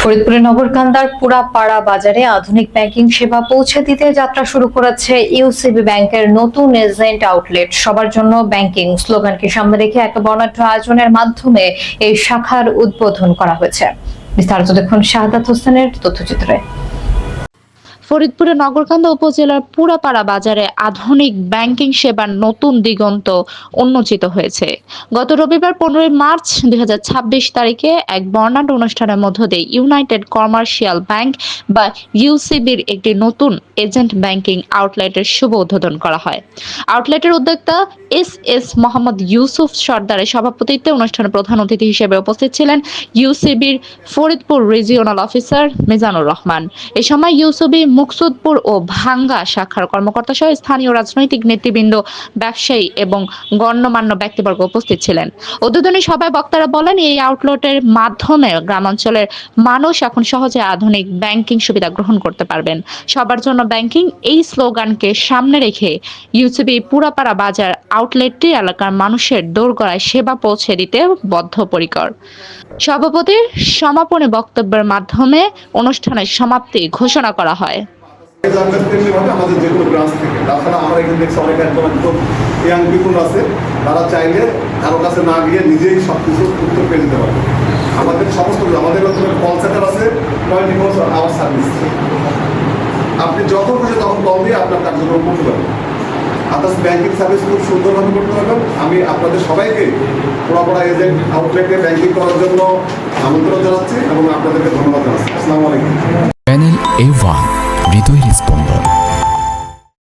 ফরিদপুরের নগরকান্দার পুরাপাড়া বাজারে আধুনিক ব্যাংকিং সেবা পৌঁছে দিতে যাত্রা শুরু করেছে ইউসিবি ব্যাংকের নতুন এজেন্ট আউটলেট। সবার জন্য ব্যাংকিং স্লোগানকে সামনে রেখে এক বর্ণাঢ্য আয়োজনের মাধ্যমে এই শাখার উদ্বোধন করা হয়েছে। বিস্তারিত দেখুন শাহাদাত হোসেনের তথ্যচিত্রে। ফরিদপুরের নগরকান্দা উপজেলার পুরাপাড়া বাজারে আধুনিক ব্যাংকিং সেবার নতুন দিগন্ত উন্মোচিত হয়েছে। গত রবিবার 15 মার্চ 2026 তারিখে এক বর্ণাঢ্য অনুষ্ঠানের মধ্য দিয়ে ইউনাইটেড কমার্শিয়াল ব্যাংক বা ইউসিবির একটি নতুন এজেন্ট ব্যাংকিং আউটলেটের শুভ উদ্বোধন করা হয়। আউটলেটের উদ্যোক্তা এস মোহাম্মদ ইউসুফ সর্দারের সভাপতিত্বে অনুষ্ঠানে প্রধান অতিথি হিসেবে উপস্থিত ছিলেন ইউসিবির ফরিদপুর রিজিওনাল অফিসার মিজানুর রহমান। এ সময় ইউসিবি মুকসুদপুর ও ভাঙ্গা শাখার কর্মকর্তা সহ স্থানীয় রাজনৈতিক নেতৃবৃন্দ, ব্যবসায়ী এবং গণ্যমান্য ব্যক্তিবর্গ উপস্থিত ছিলেন। উদ্বোধনী সভায় বক্তারা বলেন, এই আউটলেটের মাধ্যমে গ্রামাঞ্চলের মানুষ এখন সহজে আধুনিক ব্যাংকিং সুবিধা গ্রহণ করতে পারবেন। সবার জন্য ব্যাংকিং এই স্লোগানকে সামনে রেখে ইউসিবি পুরাপাড়া বাজার আউটলেটটি এলাকার মানুষের দোরগোড়ায় সেবা পৌঁছে দিতে বদ্ধপরিকর। সভাপতির সমাপনী বক্তব্যের মাধ্যমে অনুষ্ঠানের সমাপ্তি ঘোষণা করা হয়। আমাদের যে কোনো ব্রাঞ্চ থেকে, তাছাড়া আমরা এখানে দেখছি অনেক একদম ইয়াং পিপুল আছে, তারা চাইলে কারো কাছে না গিয়ে নিজেই সব কিছু উত্তর পেয়ে দিতে পারবে। আমাদের সমস্ত আমাদের কল সেন্টার আছে, 24 আওয়ার সার্ভিস। আপনি যখন খুশি তখন কল দিয়ে আপনার কার্যক্রম করতে পারবেন। আদার্স ব্যাংকিং সার্ভিস খুব সুন্দরভাবে করতে পারবেন। আমি আপনাদের সবাইকে পুরাপাড়া এজেন্ট আউটলেটে ব্যাংকিং করার জন্য আমন্ত্রণ জানাচ্ছি এবং আপনাদেরকে ধন্যবাদ জানাচ্ছি। আসসালামু আলাইকুম। প্যানেল A1 হৃদয়ের স্পন্দন।